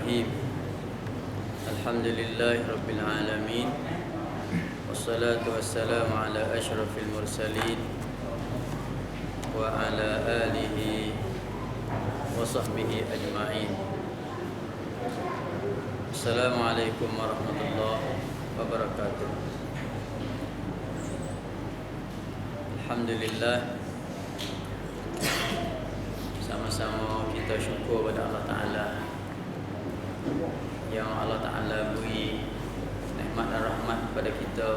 Bismillahirrahmanirrahim. Alhamdulillahi alamin. Wassalatu wassalamu ala asyrafil mursalin wa ala alihi wa sahbihi ajma'in. Assalamualaikum warahmatullahi wabarakatuh. Alhamdulillah, sama-sama kita syukur pada Allah Ta'ala yang Allah Ta'ala beri nikmat dan rahmat kepada kita.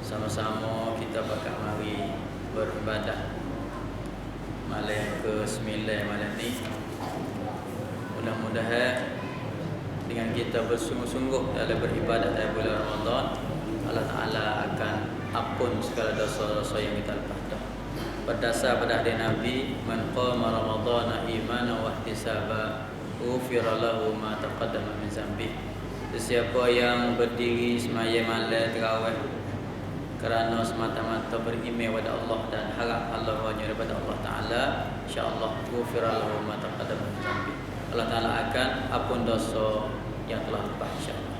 Sama-sama kita bakal mari beribadah malam ke-9 malam ni. Mudah-mudahan dengan kita bersungguh-sungguh dalam beribadah dalam bulan Ramadan, Allah Ta'ala akan ampun segala dosa-dosa yang kita lepas dah. Berdasar pada hadis Nabi, man qama ramadhana imanan wa ihtisaba ghufira lahu ma taqaddama min dzambi. Sesiapa yang berdiri semaya malam tarawih kerana semata-mata beriman kepada Allah dan harap Allah daripada Allah Taala, insya-Allah ghufira lahu ma taqaddama min dzambi. Allah Taala akan ampun dosa yang telah lepas, insya-Allah.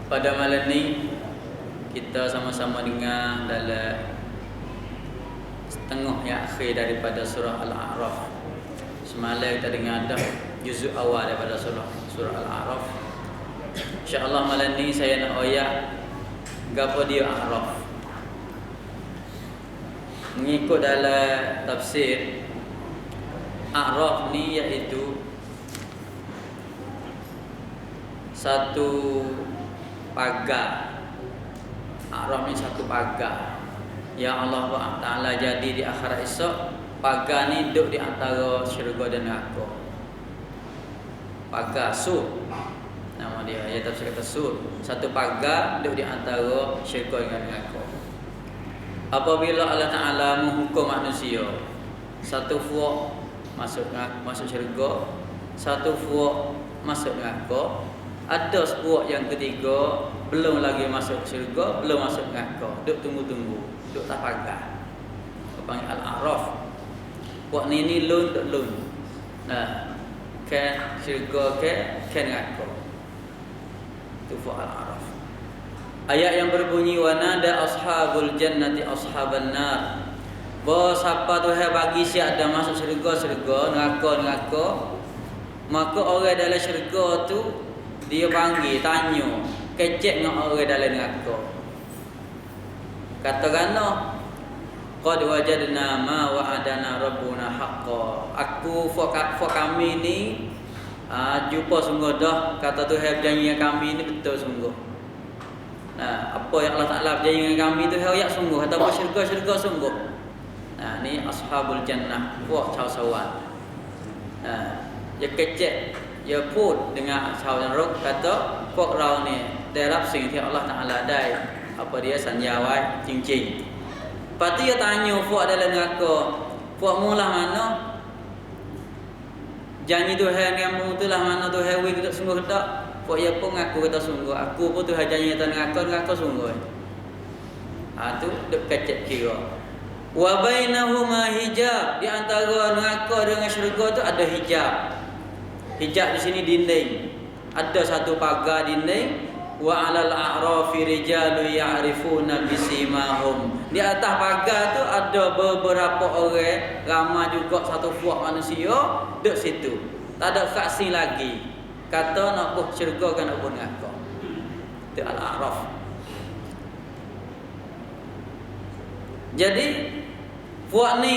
Pada malam ni kita sama-sama dengar dalam setengah yang akhir daripada surah Al-A'raf. Semalam kita dengar dah juzuk awal daripada surah Al-A'raf. InsyaAllah malam ni saya nak ayat gapo dia A'raf. Mengikut dalam tafsir, A'raf ni iaitu satu pagar. A'raf ni satu pagar yang Allah Ta'ala jadi di akhirat esok. Pagar ni duduk di antara syurga dan neraka. Pagar sur, nama dia, ya tafsir kata sur. Satu pagar duduk di antara syurga dengan neraka. Apabila Allah Ta'ala menghukum manusia, satu fuak masuk syurga, satu fuak masuk neraka, ada sepuak yang ketiga belum lagi masuk syurga, belum masuk neraka, duduk tunggu-tunggu, duduk tak pagar. Panggil Al-A'raf. Puak ni lun duduk lun. Nah, ke syurga ke neraka. Itu fuak Al-A'raf. Ayat yang berbunyi wa nada ashabul jannati ashaban nar. Bahawa siapa Tuhan bagi siap ada masuk syurga, neraka, maka orang dalam syurga tu dia panggil, tanya, kecek dengan orang dalam neraka. Kata kerana qad wajadna ma wa'adana rabbuna haqqan. Aku fok kami ni jumpa sungguh dah, kata Tuhan berjanji dengan kami ni betul sungguh. Nah, apa yang Allah Ta'ala berjanji dengan kami tu ayat sungguh, ataupun syurga sungguh. Nah, ni ashabul jannah, fok caw-cawan. Nah, dia kecek, dia put dengan ashab neraka, kata fok rau ni darab sing ti Allah Ta'ala dai apa dia sanjawai cincin. Lepas tu dia tanya fuak dalam neraka, fuak mu lah mana? Janji Tuhan kamu tu lah mana Tuhan we kita sungguh tak? Fuak ya pun ngaku kata sungguh. Aku pun Tuhan janji atas neraka sungguh. Tu duk kecek kira. Wa bainahuma hijab, di antara neraka dengan syurga tu ada hijab. Hijab di sini dinding. Ada satu pagar dinding. Wa 'alal a'rafi rijalu ya'rifuna bisimahum. Di atas pagar tu ada beberapa orang, ramai juga satu puak manusia duduk situ. Tak ada saksi lagi. Kata nak buh syurga kan nak buh neraka. Itu Al-A'raf. Jadi puak ni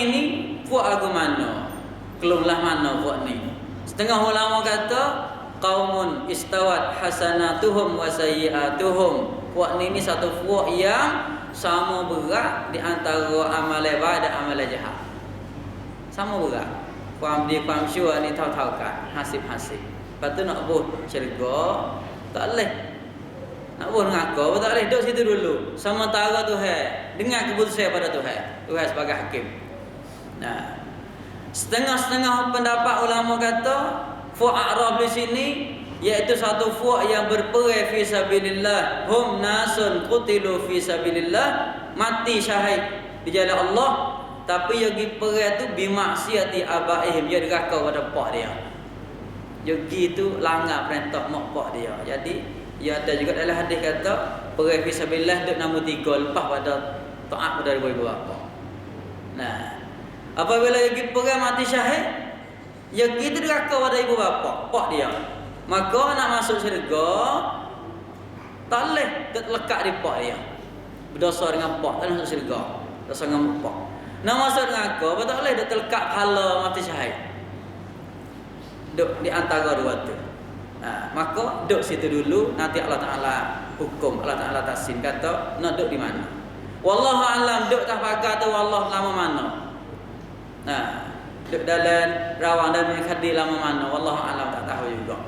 puak aku mana? Kelumlah mana puak ni? Setengah ulama kata qaumun istawat hasanatuhum wa sayyi'atuhum. Puak ni satu puak yang sama berat di antara amalan baik dan amalan jahat. Sama berat. Kuam syua ni tahu-tahu kan, hasib-hasib. Lepas tu nak buh syurga tak boleh. Nak buh neraka pun tak boleh. Duduk situ dulu. Sementara Tuhan dengar keputusan pada Tuhan sebagai hakim. Nah, setengah-setengah pendapat ulama kata fuak A'raf di sini iaitu satu fuak yang berperang fi sabilillah. Hum nasun qutilu fi sabilillah, mati syahid di jalan Allah, tapi yang pergi perang tu bimaksiati abaihim, dia deraka pada pak dia. Yogi tu langgar perintah mak pak dia. Jadi ia ada juga dalam hadis kata pergi fisabilillah duk nombor 3 lepas pada taat pada ibu bapa. Nah, apabila yogi pergi mati syahid, yogi tu deraka pada ibu bapa, pak dia. Maka nak masuk syurga tak boleh terlekat di pak dia. Berdosa dengan pak tak masuk syurga. Dosa dengan pak. Nak masuk neraka tak boleh terlekat pahala mati syahid. Duk di antara dua tu. Maka duk situ dulu, nanti Allah Taala hukum, Allah Taala taksin kata nak duk di mana. Wallahu alam, duk tak pagar tu wallah lama mana. Duk dalam rawang dan khadi lama mana, wallahu alam tak tahu juga.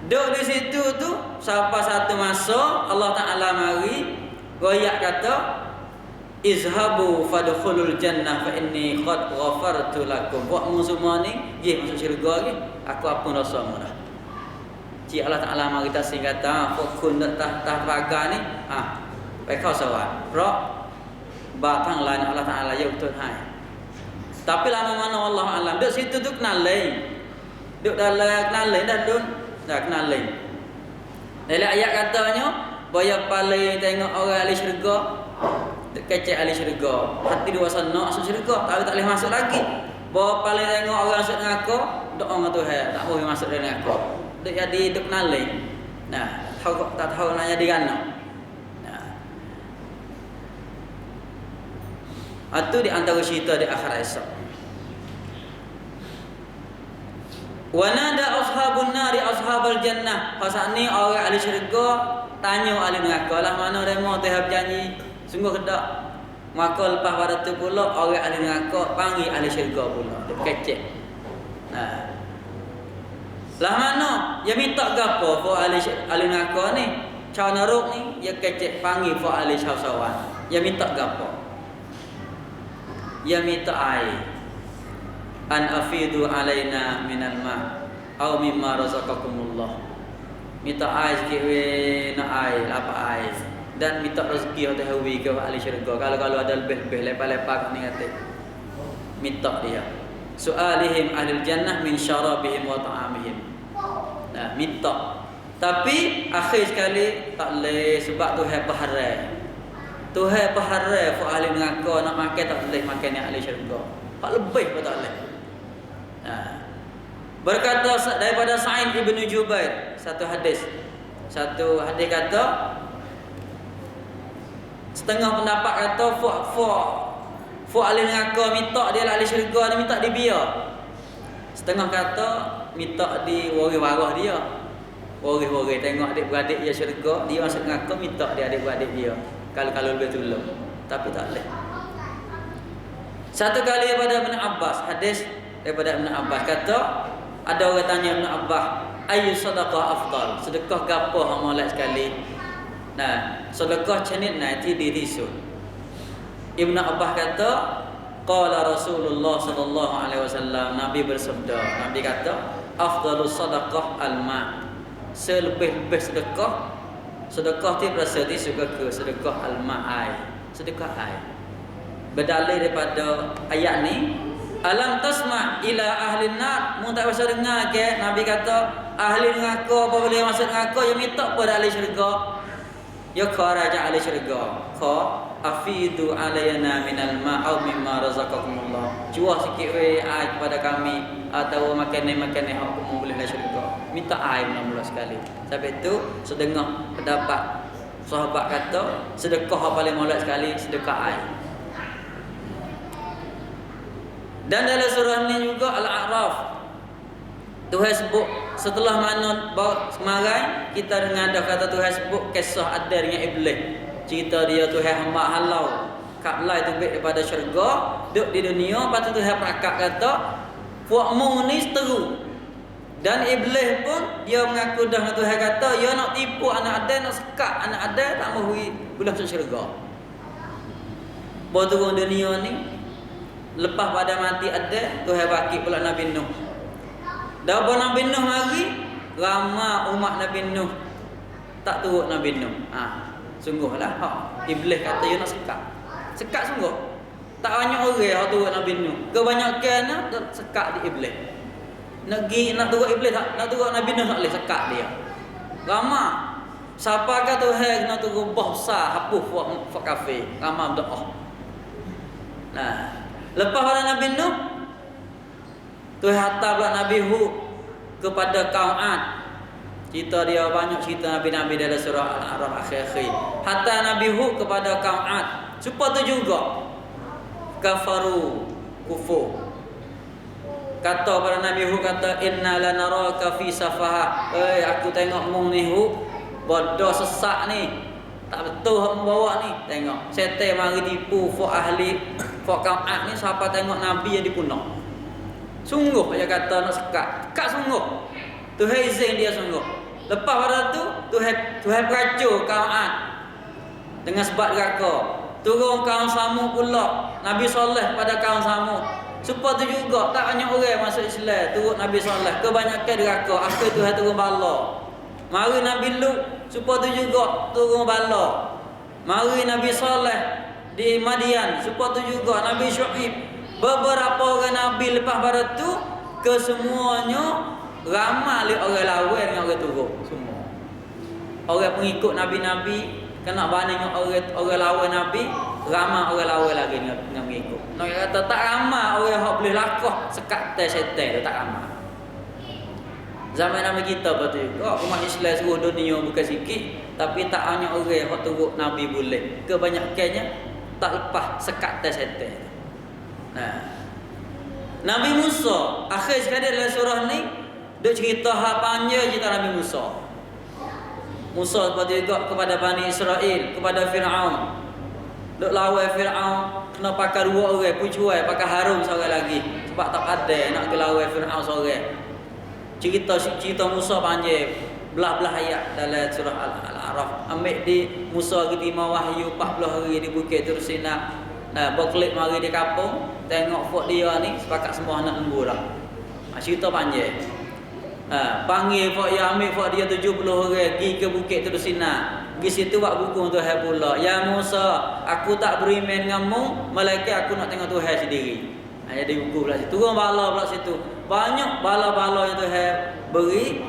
Duk di situ tu sampai satu masa Allah Taala mari royak kata izhabu fadkhulul jannah fa inni qad ghafartu lakum. Buat semua ni pergi masuk syurga lagi, aku ampun dosamu dah. Cik Allah Taala mari tasing kata fakun tak pagar ni baik kau sawat pro batang lain Allah Taala ya betul hai. Tapi lama mana Allah alam. Duk situ tu kenal lain. Duk dalam kenal lain dah dun. Dah kenal lain. Dalam ayat katanya boya paling tengok orang ahli syurga, duk kecek ahli syurga. Hati dua sana masuk syurga, tapi tak boleh masuk lagi. Bawa paling tengok orang masuk neraka, doa dengan Tuhan, tak boleh masuk dalam neraka. Duk jadi duk kenal lain. Tak tahu nak jadi kan. Itu di antara cerita di akhirat esok. Wa nada ashabun nari ashabal jannah. Pasal ni orang ahli syurga tanya ahli neraka lah mana demo Tuhan berjanji sungguh kedak. Maka lepas pada tu pula orang ahli neraka panggil ahli syurga pula. Duk kecek. Lah mana dia minta gapo for ahli neraka ni? Caw naruk ni dia kecek panggil for ahli syausawan. Dia minta gapo? Dia minta air. An afidu alaina minal ma' au mimma razaqakumullah. Minta air sikit nak air, apa air. Dan minta rezeki atau hawi ke ahli syurga. Kalau ada lebih-lebih lepas-lepas ni kata. Minta dia. Su'alihim ahlul jannah min syarabihim wa ta'amihim. Minta. Tapi akhir sekali tak boleh sebab Tuhan berharai. Tuhan berharai for ahli neraka nak makan tak boleh makan yang ahli syurga. Tak lebih pun tak boleh. Berkata daripada Sa'id ibn Jubair satu hadis kata setengah pendapat kata fu ahli neraka minta dia ahli syurga ni minta dia biar. Setengah kata minta di waris-waris dia. Waris-waris tengok adik-beradik dia syurga, dia masuk neraka minta dia adik-beradik dia. Kalau lebih tolong. Tapi tak boleh. Satu kali daripada Ibn Abbas, hadis daripada Ibn Abbas kata ada orang tanya Ibn Abbas, ayu sedekah afdal? Sedekah gapo hang molek sekali? Sedekah cenit nanti dirisun. Ibn Abbas kata, qala Rasulullah sallallahu alaihi wasallam, Nabi bersabda, Nabi kata, afdalus sedekah al-ma'. Selebih-lebih sedekah ti berasa di suka ke sedekah al-ma'ai, sedekah air. Berdalil daripada ayat ni, alam tasma' ila ahli nar, mu tak bisa dengar ke Nabi kata ahli neraka apabila masuk neraka dia minta pada ahli syurga, ya kharaja ahli syurga kha afidu alayna minal ma'au mimma razaqakumullah, cuah sikit air kepada kami atau makanan-makanan hak kamu boleh ahli syurga, minta air mula sekali. Sebab itu sedengah pendapat sahabat kata sedekah paling molek sekali sedekah air. Dan dalam surah ni juga Al-A'raf Tuhan sebut setelah mana semarai kita dengar dah kata Tuhan sebut kisah ada dengan iblis. Cerita dia Tuhan hamba halau kaplai tu baik daripada syurga, duduk di dunia, lepas tu Tuhan perakak kata puakmu ni seteru. Dan iblis pun dia mengaku dah dengan Tuhan kata dia nak tipu anak Adam, nak sekat anak Adam tak mahu boleh masuk syurga. Bawa turun dunia ni. Lepas pada mati ada Tuhan bagi pula Nabi Nuh. Dah Nabi Nuh mari ramai umat Nabi Nuh tak turut Nabi Nuh. Sungguhlah iblis kata dia nak sekat. Sekat sungguh. Tak banyak orang yang turut Nabi Nuh. Kebanyakan sekat di iblis. nak turut iblis tak, nak turut Nabi Nuh tak boleh sekat dia. Ramah. Siapa kata Tuhan nak turut bah besar hapus buat kafir. Ramah berdoa. Nah, lepas pada Nabi Nuh, Tuhan hantar pula Nabi Hud kepada kaum Ad. Cerita dia banyak cerita Nabi-Nabi dalam surah Al-A'raf akhir-akhir. Hantar Nabi Hud kepada kaum Ad. Supaya tu juga kafaru, kufur. Kata pada Nabi Hud, kata inna lanaraka fi safaha. Aku tengok mu ni Hud, bodoh sesak ni. Tak betul hak membawa ni. Tengok, setan mari tipu fok ahli, fok kaum Ad ni. Siapa tengok Nabi yang dipunah. Sungguh dia kata nak sekat. Sekat sungguh. Tuhan izin dia sungguh. Lepas pada tu Tuhan beracur kaum Ad dengan sebab neraka. Turun kaum Samud pula, Nabi Saleh pada kaum Samud. Supaya tu juga tak banyak orang masuk Islam, turut Nabi Saleh, kebanyakan neraka. Akhir Tuhan turun bala. Mari Nabi Lut, supaya tu juga turun bala. Mari Nabi Saleh di Madian, supaya tu juga Nabi Syuaib. Beberapa orang Nabi lepas pada tu, kesemuanya ramai orang lawan dengan orang turun semua. Orang pengikut Nabi-Nabi kena banding dengan orang lawan Nabi, ramai orang lawan lagi dengan mengikut. Nak kata tak ramai orang hak boleh lakah sekat tes setan tu, tak ramai. Zaman Nabi kita betul juga umat Islam seluruh dunia bukan sikit, tapi tak hanya orang hak turut Nabi boleh. Kebanyakannya tak lepas sekat tes setan. Nah, Nabi Musa akhir sekali dalam surah ni duk cerita hak panjang cerita Nabi Musa. Musa seperti juga kepada Bani Israel, kepada Fir'aun. Duk lawan Fir'aun, kena pakai dua orang, pucuai pakai Harun seorang lagi. Sebab tak ada nak ke lawan Fir'aun seorang. Cerita Musa panjang, belah-belah ayat dalam surah Al-A'raf. Ambil di Musa terima wahyu 40 hari di Bukit Tur Sina. Nah, berkelip mari di kampung, tengok fok dia ni sepakat semua anak lembu dah. Cerita panjang. Panggil fok dia, ambil fok dia 70 orang pergi ke Bukit Tur Sina. Di situ buat buku Tuhan pula. Ya Musa, aku tak beriman denganmu, melainkan aku nak tengok Tuhan sendiri. Jadi buku pula situ. Turun bala pula situ. Banyak bala-bala yang Tuhan beri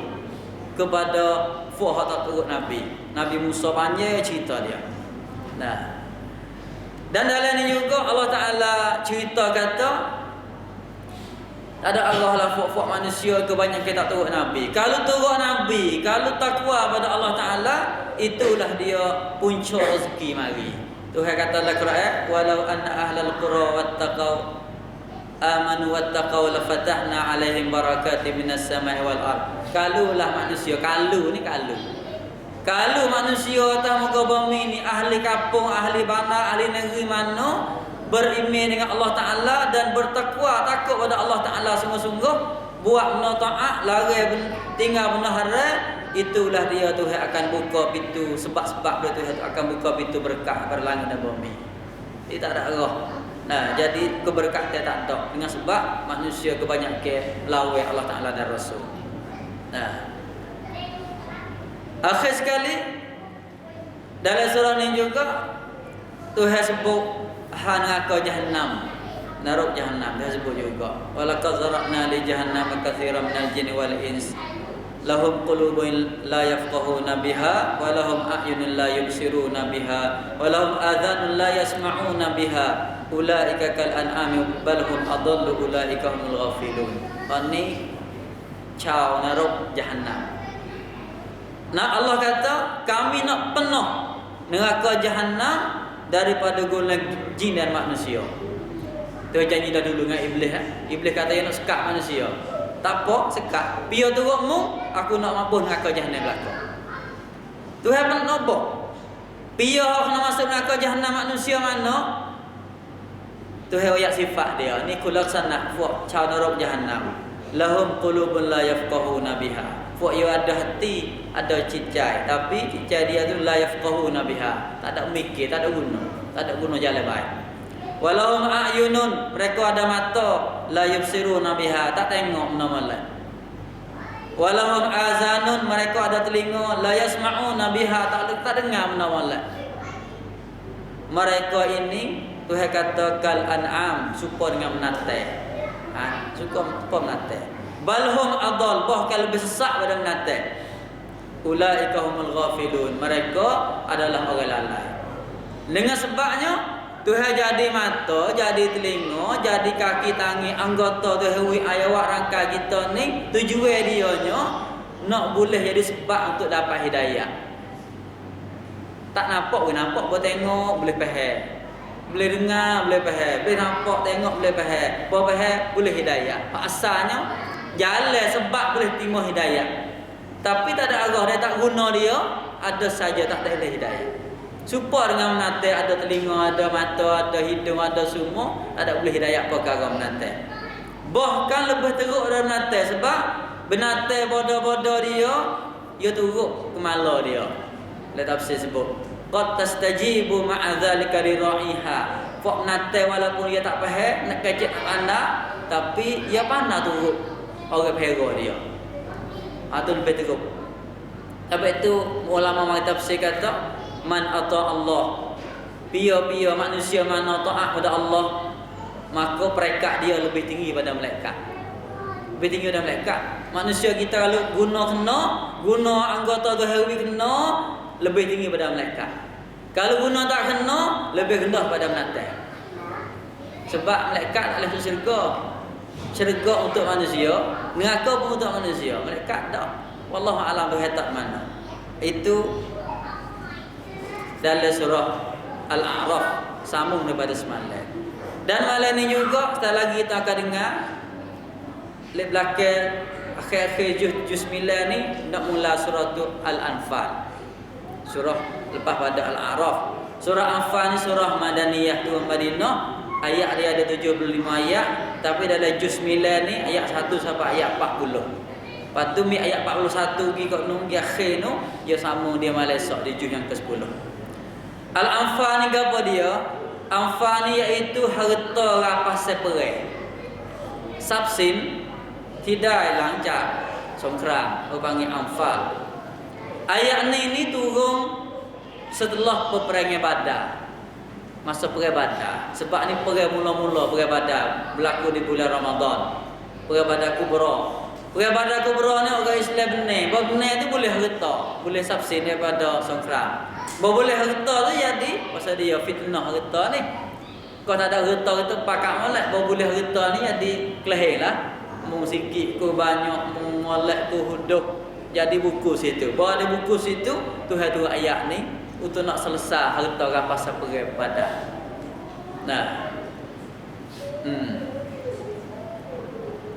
kepada fok hak tak turut Nabi. Nabi Musa panjang cerita dia. Nah, dan dalam ini juga Allah Ta'ala cerita kata ada Allah lah fok-fok manusia kebanyakan tak turut Nabi. Kalau turut Nabi, kalau takwa pada Allah Ta'ala, itulah dia punca rezeki mari. Tuhan kata dalam Quran, walau anna ahlal qura wattaqau amanu wattaqau lafatahna alaihim barakatim minas samai wal ard. Kalulah manusia, kalau manusia atas muka bumi ni ahli kampung, ahli bana, ahli negeri mana beriman dengan Allah Ta'ala dan bertakwa, takut pada Allah Ta'ala sungguh-sungguh, buat benda taat, lari tinggal benda haram, itulah dia Tuhan akan buka pintu, sebab-sebab dia Tuhan akan buka pintu berkah pada langit dan bumi. Dia tak ada arah. Nah, jadi keberkatan tak ada dengan sebab manusia kebanyakan lawan Allah Ta'ala dan Rasul. Nah, akhir sekali dalam surah ini juga Tuhan sebut neraka Jahannam, naruk Jahannam. Dia sebut juga walaqad zara'na li jahannama katsiran minal jinni wal ins lahum qulubun la yafqahuna biha wa lahum a'yunun la yubsiruna biha wa lahum adhanun la yasma'una biha ulaika kal an'ami bal hum adallu ulaika humul ghafilun. Ini cau naruk Jahannam. Nah, Allah kata kami nak penuh neraka Jahannam daripada golongan jin dan manusia. Tu janji dah dulu dengan iblis. Iblis kata dia nak sekat manusia. Tak apa, sekat. Biar turutmu, aku nak mampu neraka Jahannam belaka. Tuhan nak nobok. Biar nak masuk neraka Jahannam manusia mana? Tuhan ayat sifat dia. Ni kulaksana fuak cau neraka Jahannam. Lahum qulubun la yafqahuna biha. Fuak dia ada hati, ada cicai, tapi cicai dia tu la yafqahuna biha. Tak ada mikir, tak ada guna jalan baik. Walahum a'yunun, mereka ada mata, la yubsiruna biha, tak tengok benda-benda. Walahum azanun, mereka ada telinga, la yasma'una biha, tak dengar benda-benda. Mereka ini Tuhan kata kal an'am, serupa dengan menatai. Serupa menatai. balhum adall, bahkan lebih sesat pada binatang. Ulaika humul ghafilun, mereka adalah orang lalai. Dengan sebabnya Tuhan jadi mata, jadi telinga, jadi kaki tangan, anggota Tuhan ayawak rangkai kita ni, tujuan dia nya nak boleh jadi sebab untuk dapat hidayah. Tak nampak boleh nampak, boleh tengok, boleh faham. Boleh dengar, boleh faham. Boleh nampak, tengok, boleh faham. Boleh faham, boleh hidayah. Asalnya jalan sebab boleh terima hidayah. Tapi tak ada arah, dia tak guna dia, ada saja tak ada hidayah. Supaya dengan menate, ada telinga, ada mata, ada hidung, ada semua, tak ada boleh hidayah perkara menate. Bahkan lebih teruk dari menate, sebab menate bodoh-bodoh dia turut kemala dia. Lihat tafsir sebut, qad tastajibu ma'a dzalika li ra'iha. Fak menate walaupun dia tak faham, nak kecek anda, tapi dia pandai turut orang pera dia. Itu lebih teruk. Sebab itu ulama mengatakan tafsir kata man ata Allah, pia-pia manusia mana taat pada Allah, maka peringkat dia lebih tinggi pada malaikat. Lebih tinggi pada malaikat. Manusia kita kalau guna anggota zahiri kena, lebih tinggi pada malaikat. Kalau guna tak kena, lebih rendah pada binatang. Sebab malaikat tak boleh syurga. Syurga untuk manusia, neraka pun untuk manusia. Malaikat tak. Wallahu a'lam berhetak mana. Itu dalam surah Al-A'raf, sambung daripada semalam. Dan malam ni juga sekali lagi kita akan dengar lep belakang akhir-akhir juz 9 ni nak mula surah Al-Anfal. Surah lepas pada Al-A'raf. Surah Anfal ni surah Madaniyah, turun Madinah. Ayat dia ada 75 ayat, tapi dalam juz 9 ni ayat 1 sampai ayat 40. Lepas tu ayat 41 pergi kat nunggu akhir tu, dia sambung dia malam esok di juz yang ke-10. Al-Anfal ni apa dia? Anfal ni iaitu harta rapas seperai. Sabsin tidak lancar songkram, orang panggil Anfal. Ayat ni turun setelah peperangan Badar. Masa perang Badar. Sebab ni perang mula-mula perang Badar berlaku di bulan Ramadan. Perang Badar Kubra. Perang Badar Kubra ni orang Islam benar. Bahawa benar tu boleh harta, boleh sabsin daripada songkram. Bahawa boleh harta tu jadi pasal dia fitnah harta ni. Kau tak ada harta itu pakak molek, bahawa boleh harta ni jadi kelahirlah. Mu sikit ku banyak, mu molek ku huduh. Jadi buku situ. Bahawa ada buku situ, Tuhan tu ayat ni untuk nak selesai harta rampasan perang Badar. Nah.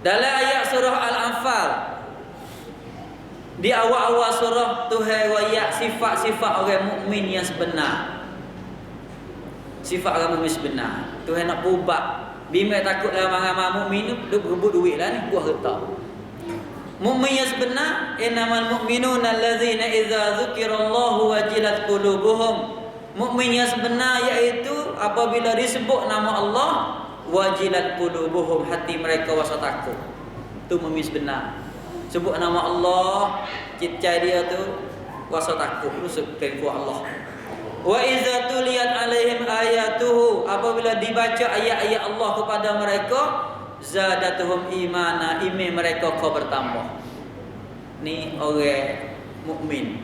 Dalam ayat surah Al-Anfal, di awal-awal surah Tuhan royak sifat-sifat orang mukmin yang sebenar. Sifat orang mukmin sebenar. Tuhan nak ubah. Bimbang takutlah orang mukmin ni duk berebut duit lah ni, buah harta. Mukmin yang sebenar, innamal mu'minuna allazina idza dzukirallahu wajilat qulubuhum. Mukmin yang sebenar iaitu apabila disebut nama Allah, wajilat qulubuhum, hati mereka rasa takut. Tu mukmin sebenar. Sebut nama Allah, cita dia tu rasa takut, rusuk kepada Allah. Wa idza tuliyat alaihim ayatuhu, apabila dibaca ayat-ayat Allah kepada mereka, zadatuhum imana, iman mereka kau bertambah. Ni orang mukmin.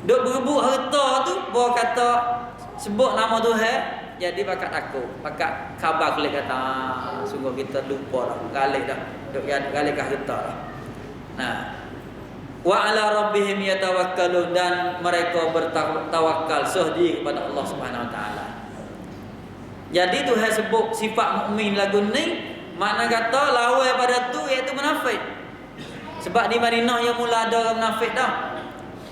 Duk berebut harta tu, bawa kata sebut nama Tuhan, jadi bakat aku, bakat khabar kelih kata, sungguh kita lupa dah, galih dah, duk galih ke harta dah. Nah, wa ala rabbihim yatawakkalun, dan mereka bertawakal sehdi kepada Allah Subhanahu wa taala. Jadi Tuhan sebut sifat mukmin lagu ni, makna kata lawan pada tu iaitu munafik. Sebab di Madinah yang mula ada orang munafik dah.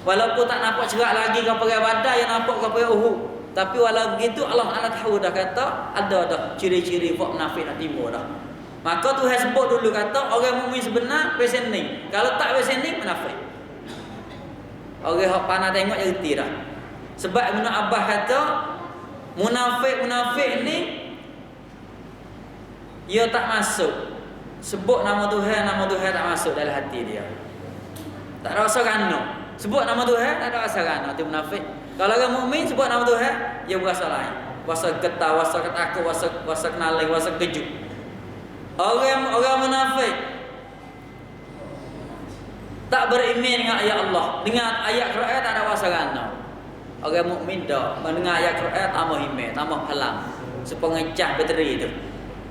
Walaupun tak nampak cerak lagi ke perang Badar, yang nampak ke perang Uhud. Tapi walau begitu Allah Taala tahu dah kata ada dah ciri-ciri buat munafik nak timbul dah. Maka Tuhan sebut dulu kata orang mukmin sebenar pesen ni. Kalau tak pesen ni munafik. Orang hak pandai tengok je reti dah. Sebab Ibnu Abbas kata munafik ni dia tak masuk. Sebut nama Tuhan tak masuk dalam hati dia. Tak ada rasa rana. Sebut nama Tuhan tak ada rasa rana, tu munafik. Kalau orang mukmin sebut nama Tuhan, dia berasa lain. Rasa getah, rasa takut, rasa kenaling, rasa kejut. Orang munafik Tak beriman dengan ayat Allah. Dengan ayat Quran tak ada wasarana. Orang mukmin dak mendengar ayat Quran tambah iman, tambah halang. Sepengecah bateri itu.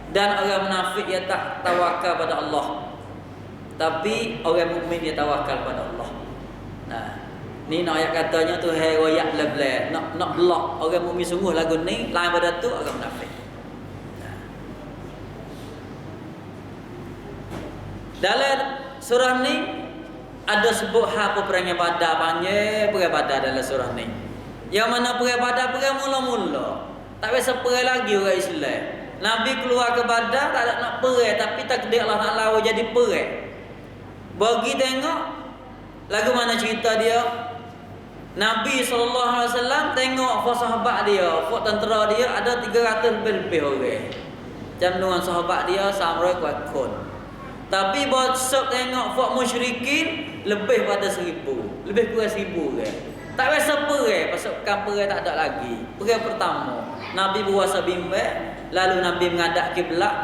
Dan orang munafik dia tak tawakal pada Allah. Tapi orang mukmin dia tawakal pada Allah. Nah, ni nak ayat katanya tu hai royak leble, nak blok orang mukmin sungguh lagu ni, lain pada tu orang munafik. Nah. Dalam surah ni ada sebut hal peperangan Badar, panjang perang Badar dalam surah ni. Yang mana perang Badar perang mula-mula. Tak biasa perang lagi orang Islam. Nabi keluar ke Badar tak ada nak perang, tapi takdir Allah Taala jadi perang. Bagi tengok lagu mana cerita dia. Nabi SAW tengok sahabat dia, tentera dia ada 300 lebih orang. Jumlah sahabat dia sampai kuat kon. Tapi besok tengok musyrikin lebih pada 1000, lebih kurang 1000 orang. Tak biasa perang, pasukan perang tak ada lagi. Perang pertama, Nabi berpuasa bimbang, lalu Nabi menghadap kiblat,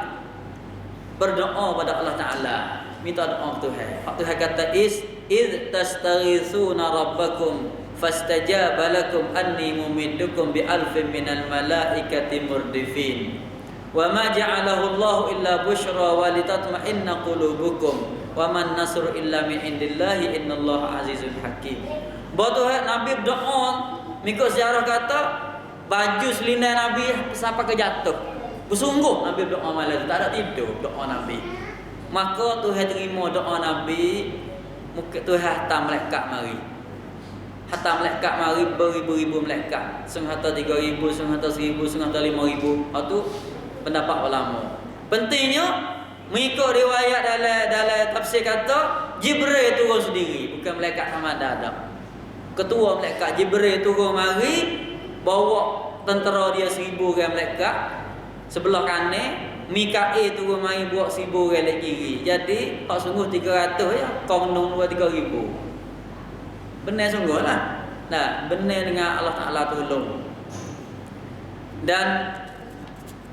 berdoa pada Allah Taala, minta doa Tuhan. Tuhan kata id tastaghithuna rabbakum fastajaba lakum anni mumiddukum bi alfin minal malaikati murdifin. Wa ma ja'alahu Allah illa busyra wa litatma'inna qulubukum wa man nasru illa min indillahi innallaha azizun hakim. Tuhan Nabi berdoa, mengikut sejarah kata baju selinai Nabi sampai ke jatuh. Bersungguh Nabi berdoa malam tu, tak ada tidur doa Nabi. Maka Tuhan terima doa Nabi, Tuhan hantar malaikat mari. Hantar malaikat mari beribu-ribu malaikat. Setengah 3,000, setengah 1,000, setengah 5,000. Lepas tu pendapat ulama. Pentingnya mengikut riwayat dalam tafsir kata Jibril turun sendiri, bukan malaikat Hamada dah. Ketua malaikat Jibril turun mari bawa tentera dia 1000 orang malaikat sebelah kanan. Mikail turun mari buat 1000 orang lagi kiri. Jadi hak sungguh 300 ya, kau menung 3,000. Benar sungguh lah. Nah, benar dengan Allah Taala tolong. Dan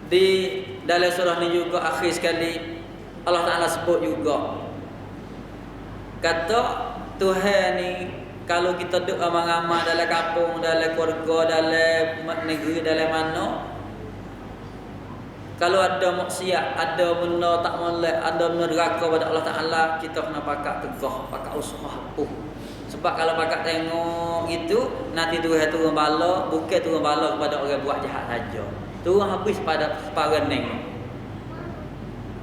di dalam surah ni juga akhir sekali Allah Taala sebut juga, kata Tuhan ni kalau kita duk ramai-ramai dalam kampung, dalam keluarga, dalam negeri, dalam mana, kalau ada maksiat, ada benda tak molek, ada benda deraka pada Allah Taala, kita kena pakat tegah, pakat usaha apa. Sebab kalau pakat tengok gitu, nanti Tuhan turun bala, bukan turun bala kepada orang buat jahat saja. Turun habis pada separuh neng.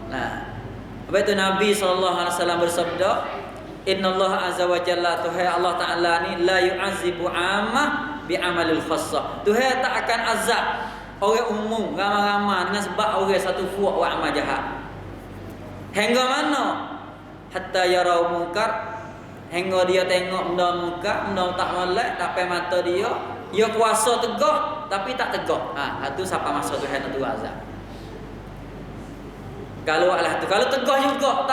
Nah, lepas itu Nabi SAW bersabda, Innallaha azza wa jalla, Tuhan Allah Ta'ala ni la yu'azibu ammah bi'amalil khassah. Tuhan tak akan azab orang umum ramai-ramai dengan sebab orang satu fuak buat amal jahat. Hingga mana? Hatta yarau munkar, hingga dia tengok benda munkar, benda tak molek, tapi mata dia kuasa tegak tapi tak tegak. Itu siapa masa Tuhan tu azab. Kalau alah tu, kalau tegak juga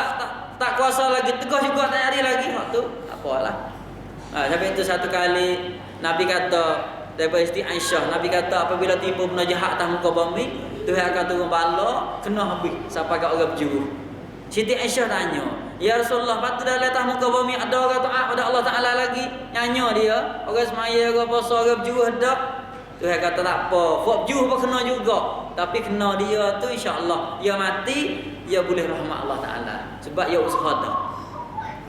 tak kuasa lagi, tegak juga tak jadi lagi, waktu apalah. Sampai itu satu kali Nabi kata daripada Siti Aisyah, Nabi kata apabila tiba benda jahat atas muka bumi, Tuhan akan turun bala kena habis sampai kat orang berjuru. Siti Aisyah tanya, ya Rasulullah, patut dalam atas muka bumi ada orang taat pada Allah Taala lagi? Nyanyi dia, orang semaya, orang puasa, orang berjuru ada. Tuhan kata tak apa, buat berjuru pun kena juga, tapi kena dia tu insya-Allah dia mati, dia boleh rahmat Allah Taala. Sebab dia usaha dah.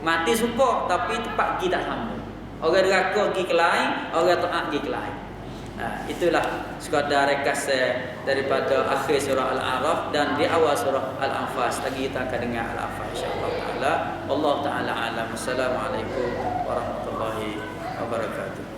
Mati suka tapi tempat pergi tak sama. Orang deraka pergi ke lain, orang taat pergi ke lain. Itulah sekadar rekas daripada akhir surah Al-A'raf dan di awal surah Al-Anfal. Lagi kita akan dengar Al-Anfal insya-Allah taala. Allah taala alam. Assalamualaikum warahmatullahi wabarakatuh.